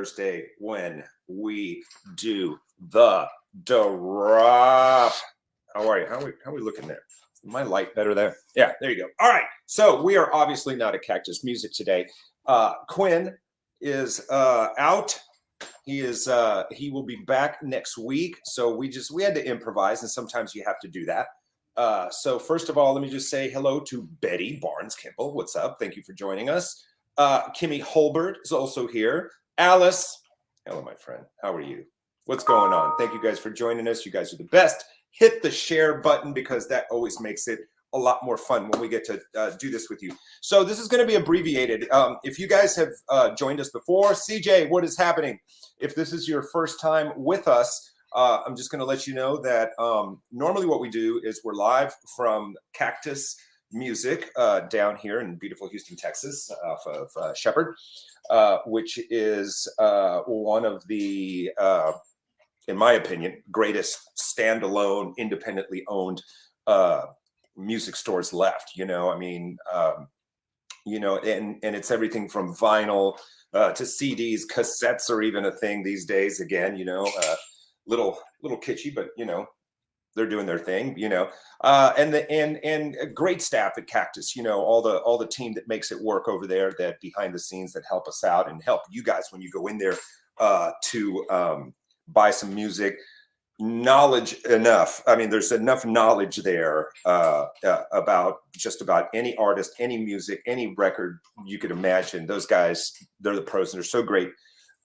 Thursday when we do the drop. How are you? How are we looking there? Is my light better there? Yeah, there you go. All right. So we are obviously not at Cactus Music today. Quinn is out. He will be back next week. So we had to improvise, and sometimes you have to do that. So first of all, let me just say hello to Betty Barnes-Kimball. What's up? Thank you for joining us. Kimmy Holbert is also here. Alice, hello, my friend. How are you? What's going on? Thank you guys for joining us. You guys are the best. Hit the share button because that always makes it a lot more fun when we get to do this with you. So this is going to be abbreviated. If you guys have joined us before, CJ, what is happening? If this is your first time with us, I'm just going to let you know that normally what we do is we're live from Cactus Music down here in beautiful Houston, Texas, off of Shepherd, which is one of the, in my opinion, greatest standalone, independently owned music stores left. You know, I mean, you know, and it's everything from vinyl to CDs. Cassettes are even a thing these days. Again, you know, little kitschy, but you know, they're doing their thing, you know, and a great staff at Cactus, you know, all the team that makes it work over there, that behind the scenes that help us out and help you guys when you go in there to buy some music. Knowledge enough. I mean, there's enough knowledge there about just about any artist, any music, any record you could imagine. Those guys, they're the pros, and they're so great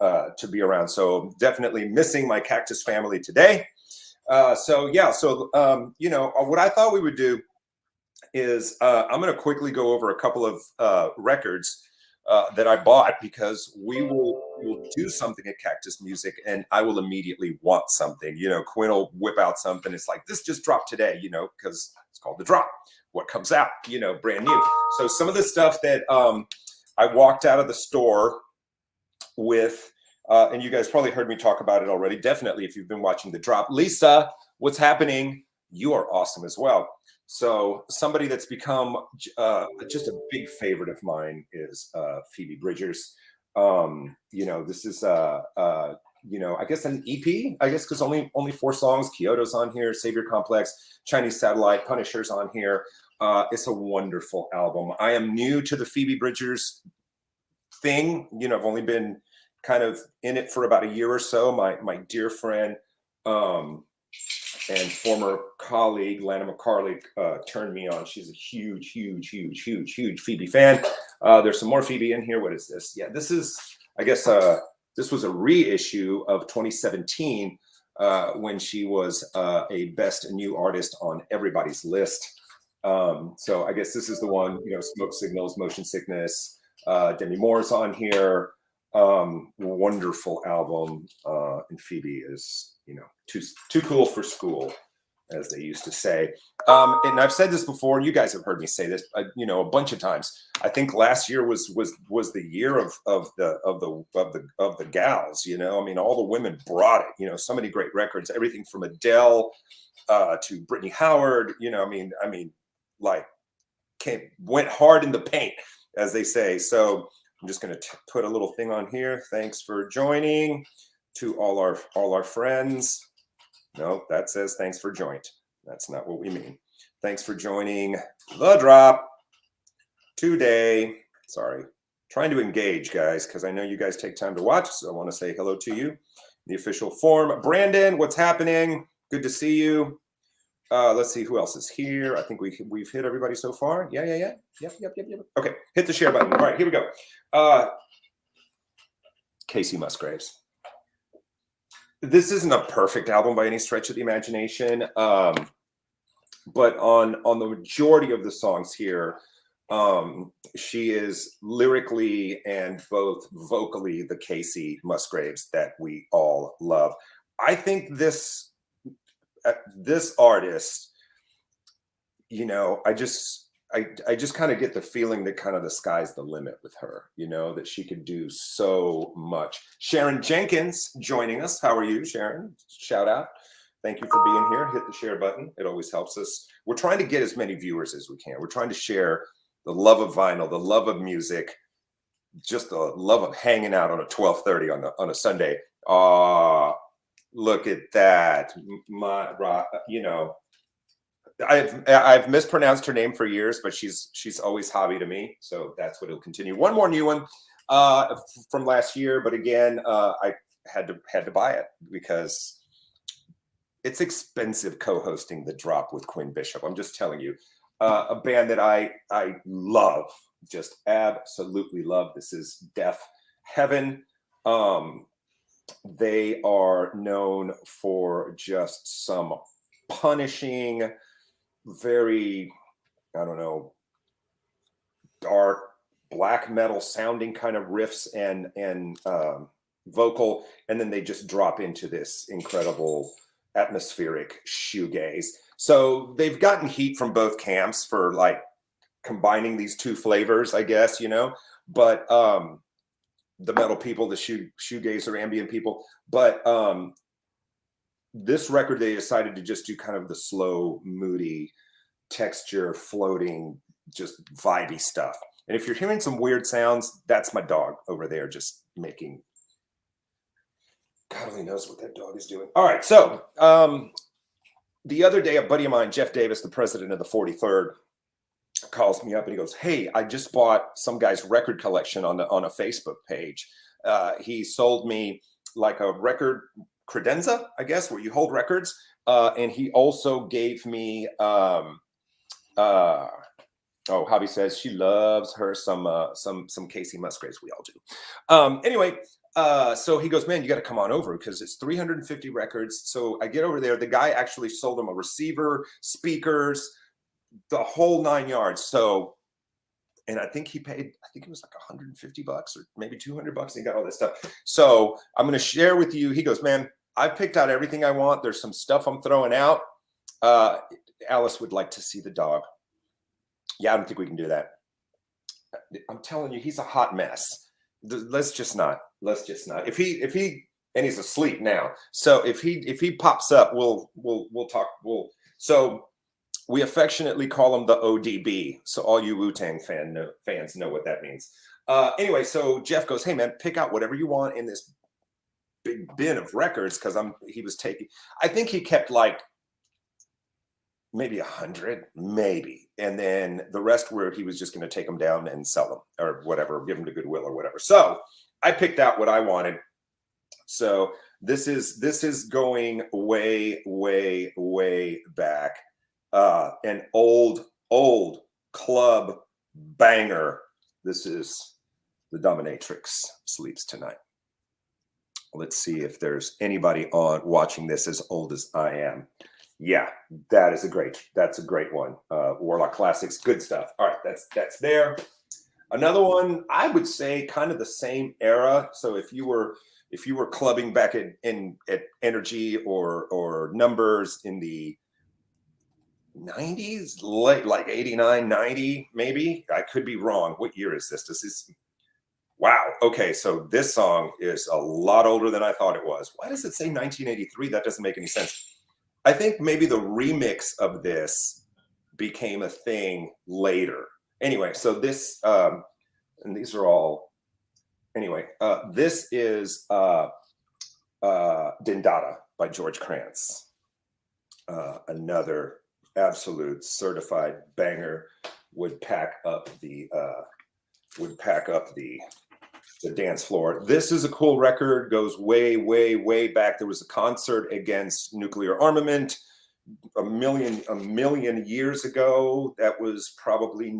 to be around. So definitely missing my Cactus family today. So you know, what I thought we would do is I'm going to quickly go over a couple of records that I bought, because we'll do something at Cactus Music and I will immediately want something. You know, Quinn will whip out something. It's like, this just dropped today, you know, because it's called the drop. What comes out, you know, brand new. So some of the stuff that I walked out of the store with, and you guys probably heard me talk about it already. Definitely, if you've been watching the drop. Lisa, what's happening? You are awesome as well. So somebody that's become just a big favorite of mine is Phoebe Bridgers. You know, this is you know, I guess an EP, I guess, because only 4 songs. Kyoto's on here, Savior Complex, Chinese Satellite, Punisher's on here. It's a wonderful album. I am new to the Phoebe Bridgers thing. You know, I've only been kind of in it for about a year or so. My dear friend and former colleague, Lana McCarley, turned me on. She's a huge Phoebe fan. There's some more Phoebe in here. What is this? Yeah, this is, I guess, this was a reissue of 2017 when she was a best new artist on everybody's list. So I guess this is the one, you know, Smoke Signals, Motion Sickness, Demi Moore's on here. Wonderful album. And Phoebe is, you know, too cool for school, as they used to say. And I've said this before, and you guys have heard me say this, you know, a bunch of times. I think last year was the year of the gals. You know, I mean, all the women brought it. You know, so many great records, everything from Adele to Brittany Howard. You know, I mean, like, went hard in the paint, as they say. So I'm just going to put a little thing on here. Thanks for joining. To all our friends. No, that says thanks for joint. That's not what we mean. Thanks for joining the drop today. Sorry, trying to engage, guys, because I know you guys take time to watch. So I want to say hello to you. The official form. Brandon, what's happening? Good to see you. Let's see who else is here. I think we've hit everybody so far. Yeah. Yep. Okay, hit the share button. All right, here we go. Casey Musgraves. This isn't a perfect album by any stretch of the imagination, but on the majority of the songs here, she is lyrically and both vocally the Casey Musgraves that we all love. I think this artist, you know, I just kind of get the feeling that kind of the sky's the limit with her, you know, that she could do so much. Sharon Jenkins joining us. How are you, Sharon? Shout out. Thank you for being here. Hit the share button. It always helps us. We're trying to get as many viewers as we can. We're trying to share the love of vinyl, the love of music, just the love of hanging out on a 12:30 on a Sunday. Look at that. I've mispronounced her name for years, but she's always hobby to me. So that's what it'll continue. One more new one from last year, but again, I had to buy it because it's expensive co-hosting The Drop with Quinn Bishop. I'm just telling you, a band that I love, just absolutely love. This is Deaf Heaven. They are known for just some punishing, very, I don't know, dark black metal sounding kind of riffs and vocal, and then they just drop into this incredible atmospheric shoegaze. So they've gotten heat from both camps for like combining these two flavors, I guess, but the metal people, the shoegaze or ambient people, but this record they decided to just do kind of the slow, moody, texture, floating, just vibey stuff. And if you're hearing some weird sounds, that's my dog over there just making, God only knows what that dog is doing. All right, so the other day, a buddy of mine, Jeff Davis, the president of the 43rd, calls me up and he goes, "Hey, I just bought some guy's record collection on a Facebook page. He sold me like a record credenza, I guess, where you hold records, and he also gave me Javi says she loves her some Casey Musgraves. We all do. Anyway, so he goes, man, you got to come on over because it's 350 records. So I get over there. The guy actually sold him a receiver, speakers, the whole 9 yards. So, and I think he paid, I think it was like $150 or maybe $200. And he got all this stuff. So I'm going to share with you. He goes, man, I picked out everything I want. There's some stuff I'm throwing out. Alice would like to see the dog. Yeah, I don't think we can do that. I'm telling you, he's a hot mess. Let's just not. If he and he's asleep now. So if he pops up, we'll talk. So we affectionately call him the ODB. So all you Wu-Tang fans know what that means. Anyway, so Jeff goes, hey man, pick out whatever you want in this big bin of records because he was taking. I think he kept like maybe 100, maybe. And then the rest where he was just going to take them down and sell them or whatever, give them to Goodwill or whatever. So I picked out what I wanted. So this is going way, way, way back. An old club banger. This is The Dominatrix Sleeps Tonight. Let's see if there's anybody on watching this as old as I am. Yeah, that's a great one. Warlock Classics, good stuff. All right, that's there. Another one, I would say kind of the same era. So if you were clubbing back at Energy or Numbers in the 90s, like 89, 90, maybe. I could be wrong. What year is this? This is, wow. Okay, so this song is a lot older than I thought it was. Why does it say 1983? That doesn't make any sense. I think maybe the remix of this became a thing later. Anyway, so this, and these are all, anyway, this is Dendada by George Krantz. Another absolute certified banger. Would pack up the dance floor. This is a cool record, goes way, way, way back. There was a concert against nuclear armament a million years ago. That was probably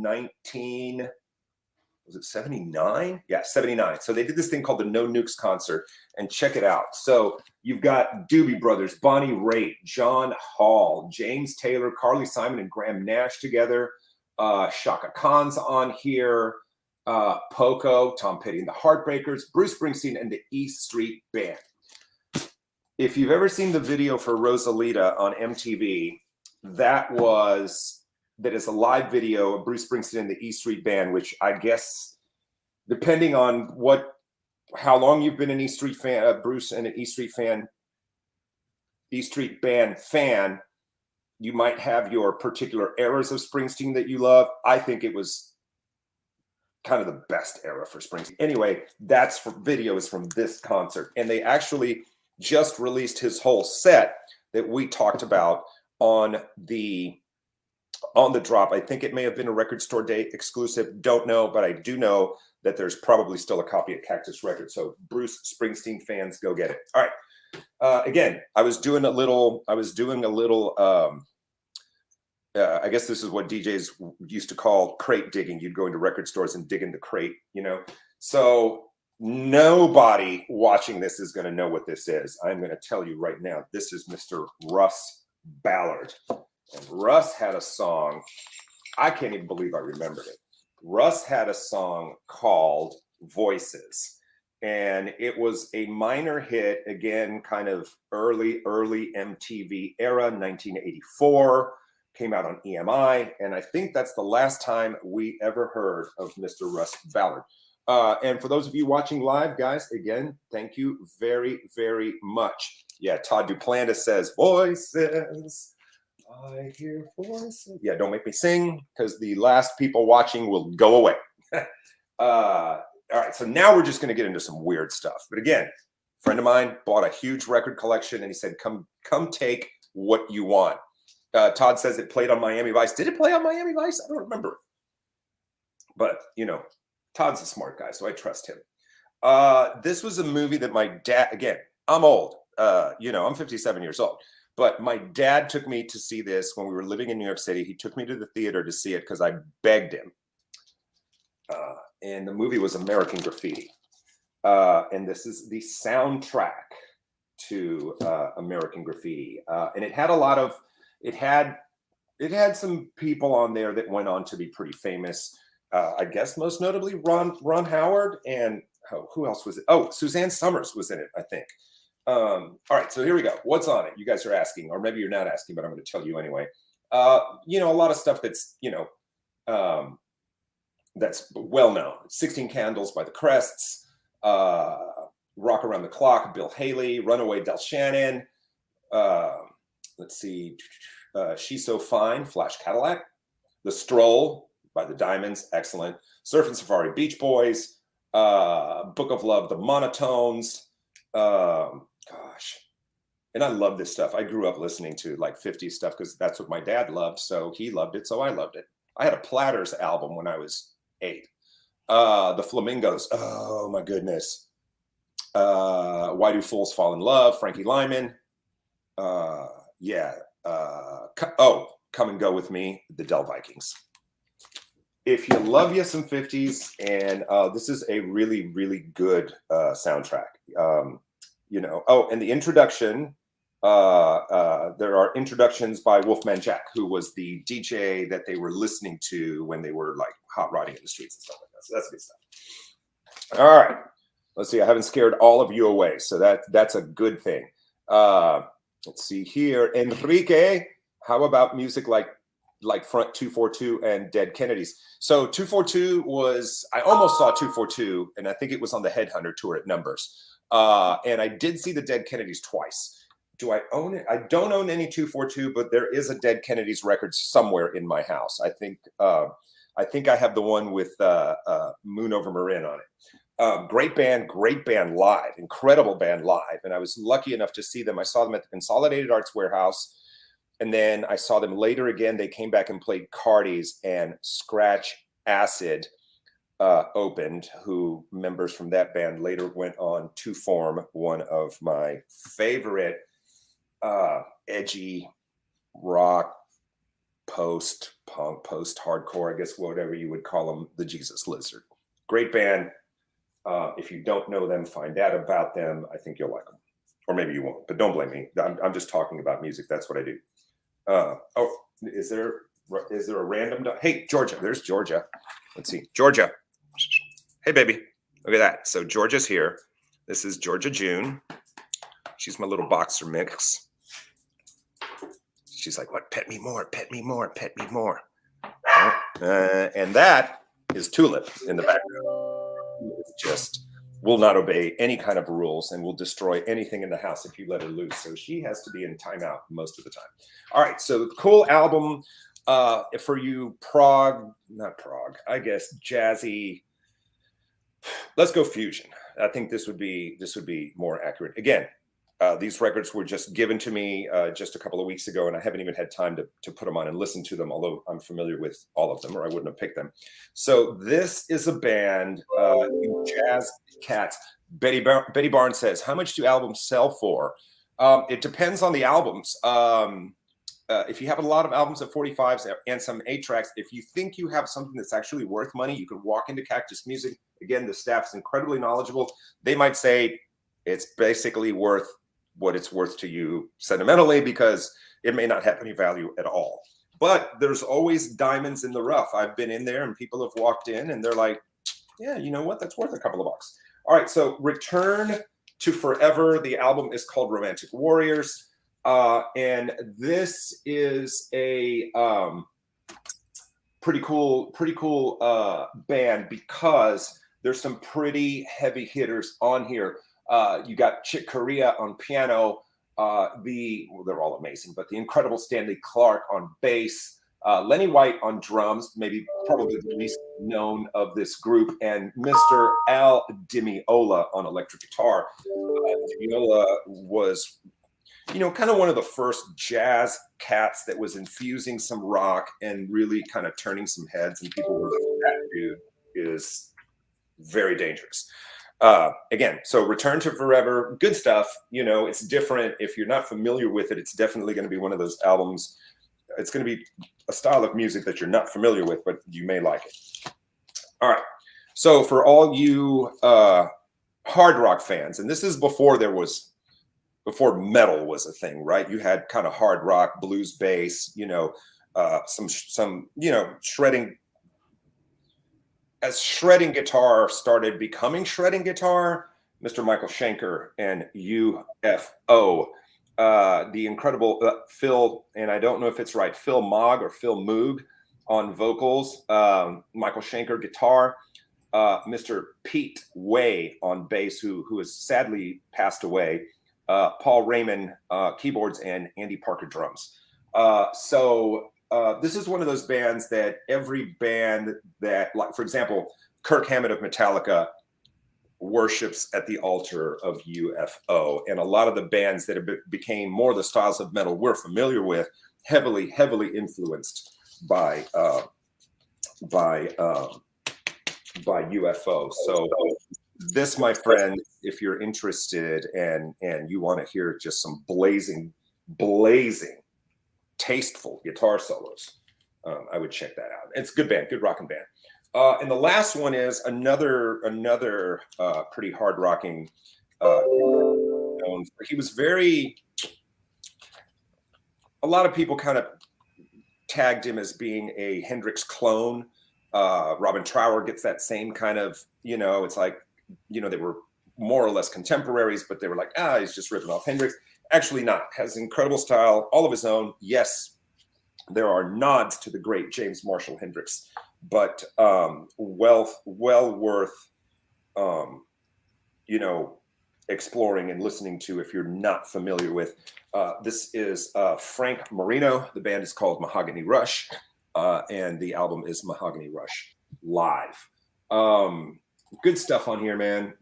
79? Yeah, 79. So they did this thing called the No Nukes concert, and check it out. So you've got Doobie Brothers, Bonnie Raitt, John Hall, James Taylor, Carly Simon, and Graham Nash together. Shaka Khan's on here. Poco, Tom Petty and the Heartbreakers, Bruce Springsteen, and the E Street Band. If you've ever seen the video for Rosalita on MTV, that is a live video of Bruce Springsteen and the E Street Band, which I guess, depending on how long you've been an E Street fan, Bruce and an E Street Band fan, you might have your particular eras of Springsteen that you love. I think it was kind of the best era for Springsteen. Anyway, video is from this concert, and they actually just released his whole set that we talked about on the drop. I think it may have been a Record Store Day exclusive. Don't know, but I do know that there's probably still a copy at Cactus Records. So Bruce Springsteen fans, go get it. All right. Again, I was doing a little. I guess this is what DJs used to call crate digging. You'd go into record stores and dig in the crate, you know. So nobody watching this is going to know what this is. I'm going to tell you right now. This is Mr. Russ Ballard. And Russ had a song. I can't even believe I remembered it. Russ had a song called Voices. And it was a minor hit, again, kind of early MTV era, 1984. Came out on EMI, and I think that's the last time we ever heard of Mr. Russ Ballard. And for those of you watching live, guys, again, thank you very, very much. Yeah, Todd Duplantis says, voices, I hear voices. Yeah, don't make me sing, because the last people watching will go away. All right, so now we're just going to get into some weird stuff. But again, a friend of mine bought a huge record collection, and he said, come take what you want. Todd says it played on Miami Vice. Did it play on Miami Vice? I don't remember. But, you know, Todd's a smart guy, so I trust him. This was a movie that my dad, again, I'm old. You know, I'm 57 years old. But my dad took me to see this when we were living in New York City. He took me to the theater to see it because I begged him. And the movie was American Graffiti. And this is the soundtrack to American Graffiti. And it had a lot of, it had some people on there that went on to be pretty famous. I guess most notably Ron Howard, and who else was it? Oh, Suzanne Summers was in it, I think. All right, so here we go. What's on it? You guys are asking, or maybe you're not asking, but I'm going to tell you anyway. You know, a lot of stuff that's, you know, that's well known. 16 Candles by the Crests, Rock Around the Clock, Bill Haley, Runaway Del Shannon. Let's see, She's So Fine, Flash Cadillac, The Stroll by the Diamonds, excellent. Surf and Safari, Beach Boys, Book of Love, The Monotones. Gosh, and I love this stuff. I grew up listening to like 50s stuff because that's what my dad loved. So he loved it, so I loved it. I had a Platters album when I was 8. The Flamingos, oh my goodness. Why Do Fools Fall in Love, Frankie Lyman. Come and Go With Me, the Del Vikings. If you love you some 50s, and this is a really, really good soundtrack. You know, and the introduction, there are introductions by Wolfman Jack, who was the DJ that they were listening to when they were like hot rodding in the streets and stuff like that. So that's good stuff. All right, let's see. I haven't scared all of you away, so that's a good thing. Let's see here. Enrique, how about music like Front 242 and Dead Kennedys? So 242 was, I almost saw 242, and I think it was on the Headhunter tour at Numbers. And I did see the Dead Kennedys twice. Do I own it? I don't own any 242, but there is a Dead Kennedys record somewhere in my house. I think I have the one with Moon Over Marin on it. Great band live, incredible band live. And I was lucky enough to see them. I saw them at the Consolidated Arts Warehouse. And then I saw them later again. They came back and played Cardi's, and Scratch Acid opened, who members from that band later went on to form one of my favorite edgy rock, post-punk, post-hardcore, I guess, whatever you would call them, the Jesus Lizard. Great band. If you don't know them, find out about them. I think you'll like them. Or maybe you won't, but don't blame me. I'm just talking about music. That's what I do. Is there a random? Hey, Georgia. There's Georgia. Let's see. Georgia. Hey, baby. Look at that. So Georgia's here. This is Georgia June. She's my little boxer mix. She's like, what? Pet me more, pet me more, pet me more. And that is Tulip in the background. Just will not obey any kind of rules and will destroy anything in the house if you let her loose. So she has to be in timeout most of the time. All right. So cool album for you, I guess, jazzy, Let's go fusion. I think this would be more accurate. Again, these records were just given to me just a couple of weeks ago, and I haven't even had time to put them on and listen to them, although I'm familiar with all of them, or I wouldn't have picked them. So this is a band, Jazz Cats. Betty Barnes says, how much do albums sell for? It depends on the albums. If you have a lot of albums at 45s and some 8 tracks, if you think you have something that's actually worth money, you can walk into Cactus Music. Again, the staff's incredibly knowledgeable. They might say it's basically worth what it's worth to you sentimentally, because it may not have any value at all. But there's always diamonds in the rough. I've been in there and people have walked in and they're like, yeah, you know what? That's worth a couple of bucks. All right, so Return to Forever. The album is called Romantic Warriors. And this is a pretty cool band, because there's some pretty heavy hitters on here. You got Chick Corea on piano, they're all amazing, but the incredible Stanley Clarke on bass, Lenny White on drums, probably the least known of this group, and Mr. Al Di Meola on electric guitar. Di Meola was, kind of one of the first jazz cats that was infusing some rock and really kind of turning some heads, and people were like, that dude is very dangerous. Again, so Return to Forever, good stuff. It's different. If you're not familiar with it, it's definitely going to be one of those albums. It's going to be a style of music that you're not familiar with, but you may like it. All right. So for all you hard rock fans, and this is before metal was a thing, right? You had kind of hard rock, blues, bass, some shredding. As shredding guitar started becoming shredding guitar, Mr. Michael Schenker and UFO, the incredible Phil, and I don't know if it's right, Phil Mogg or Phil Moog on vocals, Michael Schenker guitar, Mr. Pete Way on bass, who has sadly passed away, Paul Raymond keyboards, and Andy Parker drums. This is one of those bands that every band that, like, for example, Kirk Hammett of Metallica worships at the altar of UFO. And a lot of the bands that became more the styles of metal we're familiar with, heavily influenced by UFO. So this, my friend, if you're interested and you want to hear just some blazing, tasteful guitar solos, I would check that out. It's a good band, good rocking band. And the last one is another pretty hard rocking. He was a lot of people kind of tagged him as being a Hendrix clone. Robin Trower gets that same kind of, it's like, they were more or less contemporaries, but they were like, he's just ripping off Hendrix. Actually not. Has incredible style, all of his own. Yes, there are nods to the great James Marshall Hendrix, but well worth exploring and listening to if you're not familiar with. This is Frank Marino. The band is called Mahogany Rush, and the album is Mahogany Rush Live. Good stuff on here, man.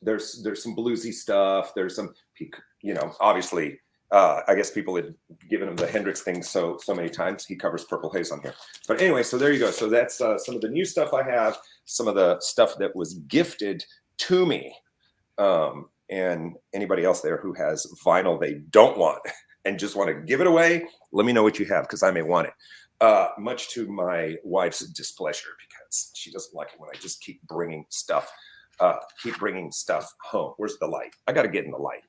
There's some bluesy stuff. There's some, obviously, I guess people had given him the Hendrix thing so many times. He covers Purple Haze on here. But anyway, so there you go. So that's some of the new stuff I have, some of the stuff that was gifted to me. And anybody else there who has vinyl they don't want and just want to give it away, let me know what you have, because I may want it. Much to my wife's displeasure, because she doesn't like it when I just keep bringing stuff home. Where's the light? I got to get in the light.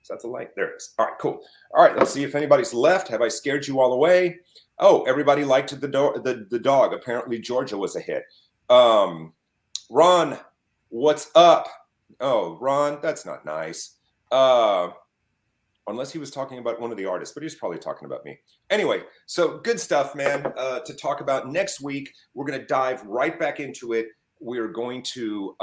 Is that the light? There it is. All right, cool. All right, let's see if anybody's left. Have I scared you all away? Oh, everybody liked the dog. Apparently Georgia was a hit. Ron, what's up? Oh, Ron, that's not nice. Unless he was talking about one of the artists, but he was probably talking about me. Anyway, so good stuff, man, to talk about. Next week, we're going to dive right back into it. We're going to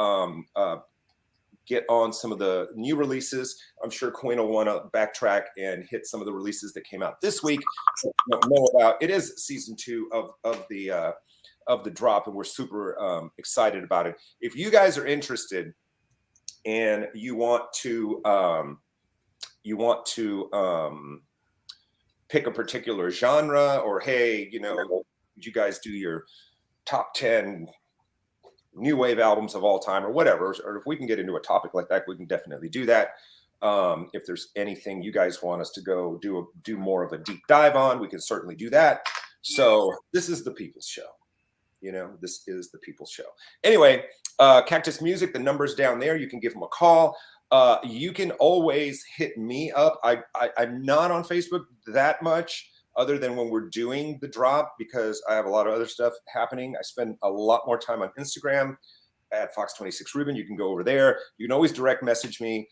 get on some of the new releases. I'm sure Quinn will want to backtrack and hit some of the releases that came out this week. Know about it is season 2 of the of the drop, and we're super excited about it. If you guys are interested and you want to pick a particular genre, or hey, you know, would you guys do your top 10 new wave albums of all time or whatever, or if we can get into a topic like that, we can definitely do that. If there's anything you guys want us to go do more of a deep dive on, we can certainly do that. So this is the People's Show. You know, this is the People's Show. Anyway, Cactus Music, the number's down there. You can give them a call. You can always hit me up. I'm not on Facebook that much, other than when we're doing the drop, because I have a lot of other stuff happening. I spend a lot more time on Instagram at Fox26Ruben. You can go over there. You can always direct message me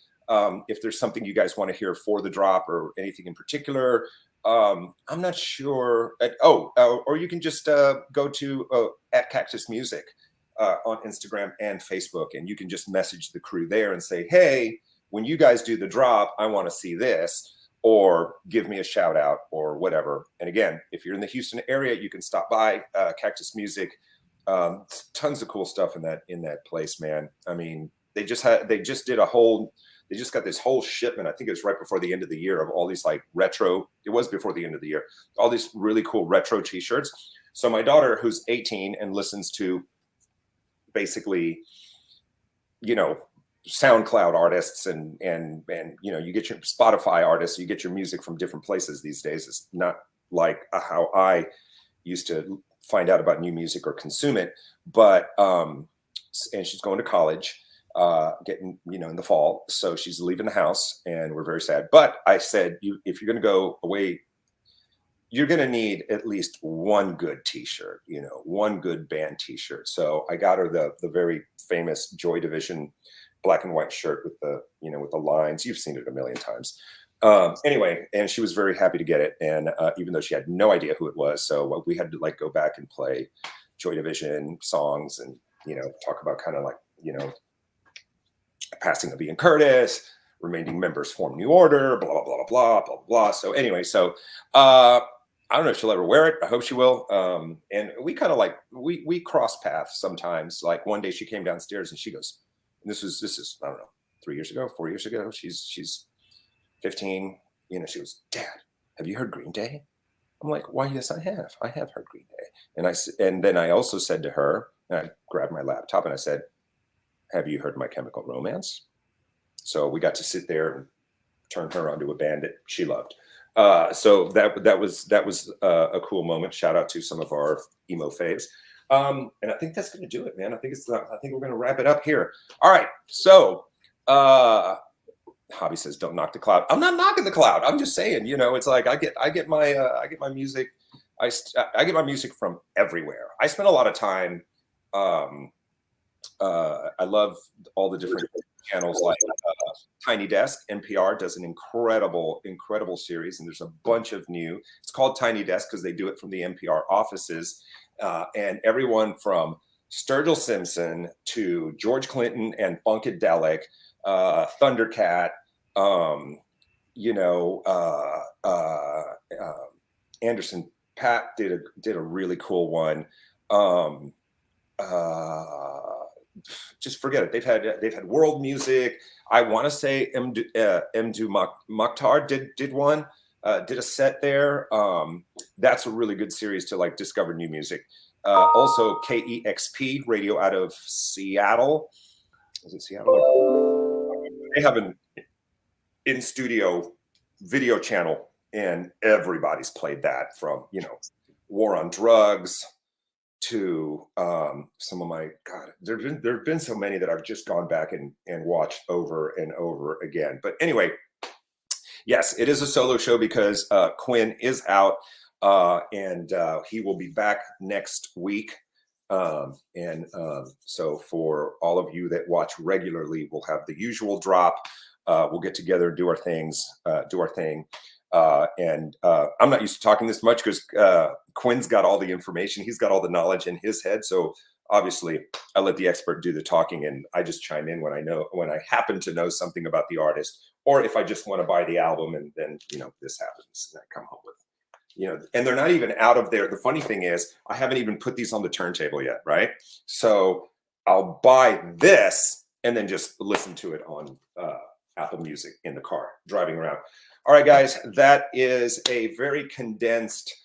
if there's something you guys want to hear for the drop or anything in particular. I'm not sure. Or you can just go to at Cactus Music on Instagram and Facebook, and you can just message the crew there and say, hey, when you guys do the drop, I want to see this, or give me a shout out or whatever. And again, if you're in the Houston area, you can stop by Cactus Music. Tons of cool stuff in that place, man. I mean, they just got this whole shipment. I think it was right before the end of the year, of all these like retro. It was before the end of the year. All these really cool retro t-shirts. So my daughter, who's 18 and listens to basically, you know, SoundCloud artists and you know, you get your Spotify artists, you get your music from different places these days. It's not like how I used to find out about new music or consume it. But and she's going to college, getting, you know, in the fall, so she's leaving the house, and we're very sad. But I said, if you're going to go away, you're going to need at least one good t-shirt, you know, one good band t-shirt. So I got her the very famous Joy Division black and white shirt with the, you know, with the lines. You've seen it a million times. Anyway, and she was very happy to get it. And even though she had no idea who it was, so we had to like go back and play Joy Division songs and, you know, talk about kind of like, you know, passing of Ian Curtis, remaining members form New Order, blah, blah, blah, blah, blah, blah, blah. So anyway, so I don't know if she'll ever wear it. I hope she will. And we kind of like, we cross paths sometimes. Like one day she came downstairs and she goes, and this is, I don't know, 4 years ago. She's 15. You know, she goes, Dad, have you heard Green Day? I'm like, why? Yes, I have. I have heard Green Day. And then I also said to her, and I grabbed my laptop and I said, have you heard My Chemical Romance? So we got to sit there and turn her onto a band that she loved. So that was a cool moment. Shout out to some of our emo faves. And I think that's going to do it, man. I think we're going to wrap it up here. All right. So, Hobby says, don't knock the cloud. I'm not knocking the cloud. I'm just saying, you know, it's like, I get my music. I get my music from everywhere. I spend a lot of time. I love all the different channels like Tiny Desk. NPR does an incredible series, and there's a bunch of new. It's called Tiny Desk because they do it from the NPR offices, and everyone from Sturgill Simpson to George Clinton and Funkadelic, Thundercat, you know, Anderson Paak did a really cool one. Just forget it. They've had world music. I want to say Mdu Mokhtar did one, did a set there. That's a really good series to like discover new music. Also KEXP radio out of Seattle. Is it Seattle? They have an in-studio video channel, and everybody's played that, from, you know, War on Drugs to some of my, God, there have been so many that I've just gone back and watched over and over again. But anyway, yes, it is a solo show because Quinn is out, and he will be back next week. So for all of you that watch regularly, we'll have the usual drop. We'll get together, do our thing. I'm not used to talking this much because Quinn's got all the information. He's got all the knowledge in his head. So obviously I let the expert do the talking, and I just chime in when I happen to know something about the artist, or if I just want to buy the album, and then, you know, this happens and I come home with you know, and they're not even out of there. The funny thing is, I haven't even put these on the turntable yet, right? So I'll buy this and then just listen to it on Apple Music in the car driving around. All right, guys, that is a very condensed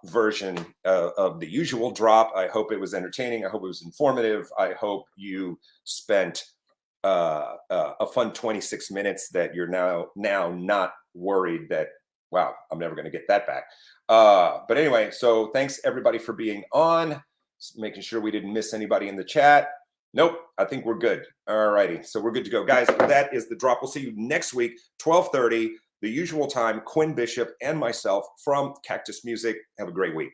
version of the usual drop. I hope it was entertaining. I hope it was informative. I hope you spent a fun 26 minutes that you're now not worried that, wow, I'm never going to get that back. But anyway, so thanks everybody for being on, making sure we didn't miss anybody in the chat. Nope, I think we're good. All righty, so we're good to go. Guys, that is the drop. We'll see you next week, 12:30, the usual time, Quinn Bishop and myself from Cactus Music. Have a great week.